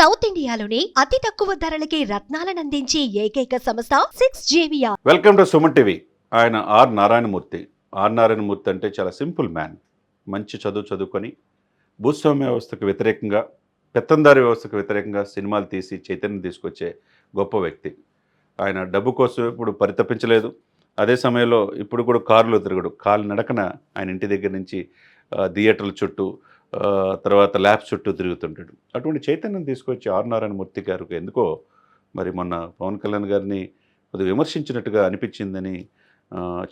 South ఇండియాలోనే అతి తక్కువ ధరలకి రత్నాలనందించే ఏకైక సంస్థ 6JVR. Welcome to Suman TV. ఆయన ఆర్ నారాయణమూర్తి. నారాయణమూర్తి అంటే చాలా సింపుల్ మ్యాన్. మంచి చదువుకొని భూస్వామ్య వ్యవస్థకు వ్యతిరేకంగా, పెత్తందారి వ్యవస్థకు వ్యతిరేకంగా సినిమాలు తీసి చైతన్యం తీసుకొచ్చే గొప్ప వ్యక్తి. ఆయన డబ్బు కోసం ఇప్పుడు పరితపించలేదు. అదే సమయంలో ఇప్పుడు కూడా కారులో తిరగడు. కాలు నడకన ఆయన ఇంటి దగ్గర నుంచి థియేటర్ల చుట్టూ, తర్వాత ల్యాబ్స్ చుట్టూ తిరుగుతుంటాడు. అటువంటి చైతన్యం తీసుకొచ్చి ఆర్ నారాయణమూర్తి గారికి ఎందుకో మరి మొన్న పవన్ కళ్యాణ్ గారిని కొద్దిగా విమర్శించినట్టుగా అనిపించిందని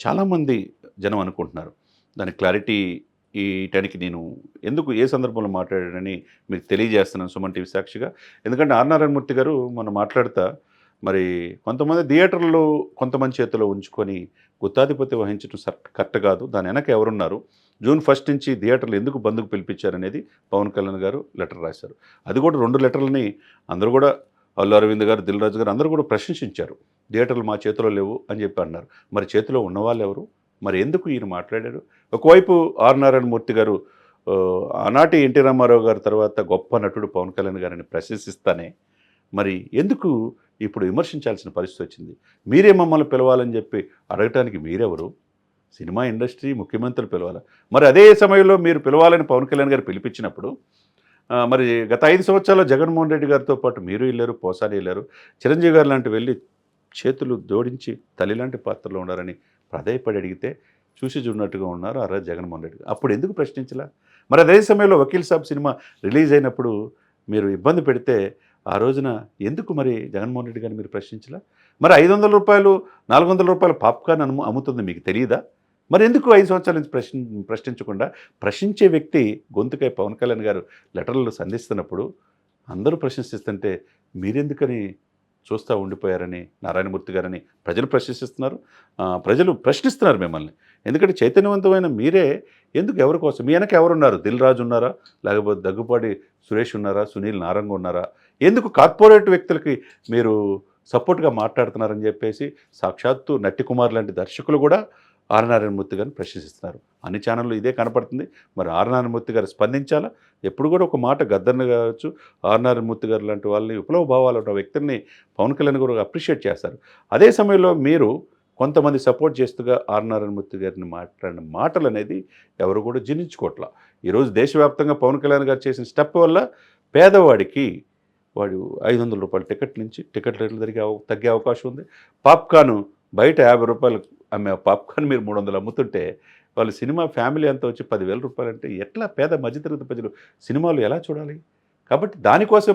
చాలామంది జనం అనుకుంటున్నారు. దాని క్లారిటీ ఇయటానికి నేను ఎందుకు ఏ సందర్భంలో మాట్లాడానని మీకు తెలియజేస్తున్నాను సుమన్ టీవీ సాక్షిగా. ఎందుకంటే ఆర్ నారాయణమూర్తి గారు మనం మాట్లాడుతా మరి కొంతమంది థియేటర్లు కొంతమంది చేతిలో ఉంచుకొని గుత్తాధిపత్యం వహించడం కరెక్ట్ కాదు. దాని వెనక ఎవరున్నారు, జూన్ 1 నుంచి థియేటర్లు ఎందుకు బంద్కు పిలిపించారనేది పవన్ కళ్యాణ్ గారు లెటర్ రాశారు. అది కూడా 2 లెటర్లని అందరూ కూడా, అల్లు అరవింద్ గారు, దిల్ రాజు గారు అందరూ కూడా ప్రశంసించారు. థియేటర్లు మా చేతిలో లేవు అని చెప్పి అన్నారు. మరి చేతిలో ఉన్నవాళ్ళు ఎవరు? మరి ఎందుకు ఈయన మాట్లాడారు? ఒకవైపు ఆర్ నారాయణమూర్తి గారు ఆనాటి ఎన్టీ రామారావు గారి తర్వాత గొప్ప నటుడు పవన్ కళ్యాణ్ గారిని ప్రశంసిస్తానే మరి ఎందుకు ఇప్పుడు విమర్శించాల్సిన పరిస్థితి వచ్చింది? మీరే మమ్మల్ని పిలవాలని చెప్పి అడగటానికి మీరెవరు? సినిమా ఇండస్ట్రీ, ముఖ్యమంత్రులు పిలవాలి. మరి అదే సమయంలో మీరు పిలవాలని పవన్ కళ్యాణ్ గారు పిలిపించినప్పుడు మరి గత 5 సంవత్సరాల్లో జగన్మోహన్ రెడ్డి గారితో పాటు మీరు వెళ్ళారు, పోసాని వెళ్ళారు, చిరంజీవి గారు లాంటి వెళ్ళి చేతులు జోడించి తల్లి లాంటి పాత్రలో ఉన్నారని ప్రాధాయపడి అడిగితే చూసి చూడనట్టుగా ఉన్నారు ఆ రోజు జగన్మోహన్ రెడ్డి గారు. అప్పుడు ఎందుకు ప్రశ్నించలా? మరి అదే సమయంలో వకీల్ సాబ్ సినిమా రిలీజ్ అయినప్పుడు మీరు ఇబ్బంది పెడితే ఆ రోజున ఎందుకు మరి జగన్మోహన్ రెడ్డి గారిని మీరు ప్రశ్నించలా? మరి 500 రూపాయలు 400 రూపాయలు పాప్కార్న్ అమ్ముతుంది మీకు తెలియదా? మరి ఎందుకు 5 సంవత్సరాల నుంచి ప్రశ్నించకుండా ప్రశ్నించే వ్యక్తి గొంతుకై పవన్ కళ్యాణ్ గారు లెటర్లు సంధిస్తున్నప్పుడు అందరూ ప్రశంసిస్తుంటే మీరెందుకని చూస్తూ ఉండిపోయారని నారాయణమూర్తి గారని ప్రజలు ప్రశ్నిస్తున్నారు. ప్రజలు ప్రశ్నిస్తున్నారు మిమ్మల్ని. ఎందుకంటే చైతన్యవంతమైన మీరే ఎందుకు, ఎవరి కోసం? మీ వెనక ఎవరున్నారు? దిల్ రాజు ఉన్నారా, లేకపోతే దగ్గుపాటి సురేష్ ఉన్నారా, సునీల్ నారంగ్ ఉన్నారా? ఎందుకు కార్పొరేట్ వ్యక్తులకి మీరు సపోర్ట్గా మాట్లాడుతున్నారని చెప్పేసి సాక్షాత్తు నట్టి కుమార్ లాంటి దర్శకులు కూడా ఆర్ నారాయణమూర్తి గారిని ప్రశ్నిస్తున్నారు. అన్ని ఛానళ్ళు ఇదే కనపడుతుంది. మరి ఆర్ నారాయణమూర్తి గారు స్పందించాలా? ఎప్పుడు కూడా ఒక మాట గద్దర్ని కావచ్చు, ఆర్ నారాయణమూర్తి గారు లాంటి వాళ్ళని, విప్లవ భావాలు ఉన్న వ్యక్తుల్ని పవన్ కళ్యాణ్ గారు అప్రిషియేట్ చేస్తారు. అదే సమయంలో మీరు కొంతమంది సపోర్ట్ చేస్తుగా ఆర్ నారాయణమూర్తి గారిని మాట్లాడిన మాటలు అనేది ఎవరు కూడా జీర్ణించుకోవట్లా. ఈరోజు దేశవ్యాప్తంగా పవన్ కళ్యాణ్ గారు చేసిన స్టెప్ వల్ల పేదవాడికి వాడు 500 రూపాయల టికెట్ నుంచి టికెట్ రేట్లు తగ్గే అవకాశం ఉంది. పాప్కార్న్ బయట 50 రూపాయలు అమ్మే పాప్కార్న్ మీరు 300 అమ్ముతుంటే వాళ్ళు సినిమా ఫ్యామిలీ అంతా వచ్చి 10,000 రూపాయలు అంటే ఎట్లా పేద మధ్యతరగతి ప్రజలు సినిమాలు ఎలా చూడాలి? కాబట్టి దానికోసం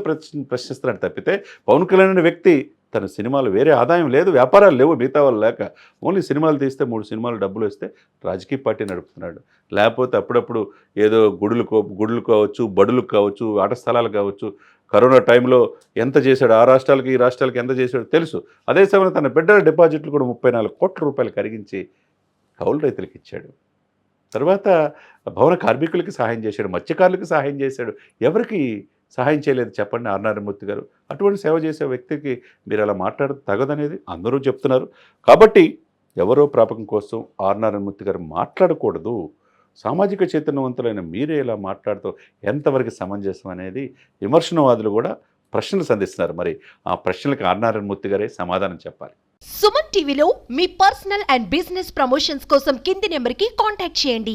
ప్రశ్నిస్తున్నాడు తప్పితే పవన్ కళ్యాణ్ అనే వ్యక్తి తన సినిమాలు వేరే ఆదాయం లేదు, వ్యాపారాలు లేవు మిగతా వాళ్ళు లేక, ఓన్లీ సినిమాలు తీస్తే 3 సినిమాలు డబ్బులు వస్తే రాజకీయ పార్టీ నడుపుతున్నాడు. లేకపోతే అప్పుడప్పుడు ఏదో గుడులు కావచ్చు, బడులు కావచ్చు, ఆట స్థలాలు కావచ్చు, కరోనా టైంలో ఎంత చేశాడు, ఆ రాష్ట్రాలకి ఈ రాష్ట్రాలకి ఎంత చేశాడో తెలుసు. అదే సమయంలో తన బిడ్డల డిపాజిట్లు కూడా 34 కోట్ల రూపాయలు కరిగించి కౌలు రైతులకు ఇచ్చాడు. తర్వాత భవన కార్మికులకి సహాయం చేశాడు, మత్స్యకారులకు సహాయం చేశాడు. ఎవరికి సహాయం చేయలేదు చెప్పండి ఆర్ నారాయణమూర్తి గారు? అటువంటి సేవ చేసే వ్యక్తికి మీరు అలా మాట్లాడదు తగదనేది అందరూ చెప్తున్నారు. కాబట్టి ఎవరో ప్రాపకం కోసం ఆర్ నారాయణమూర్తి గారు మాట్లాడకూడదు. సామాజిక చైతన్యవంతులైన మీరే ఇలా మాట్లాడుతూ ఎంతవరకు సమంజసం అనేది విమర్శనవాదులు కూడా ప్రశ్నలు సంధిస్తున్నారు. మరి ఆ ప్రశ్నలకు ఆర్ నారాయణమూర్తి గారే సమాధానం చెప్పాలి. సుమన్ టీవీలో మీ పర్సనల్ అండ్ బిజినెస్ ప్రమోషన్స్ కోసం కింది నెంబర్కి కాంటాక్ట్ చేయండి.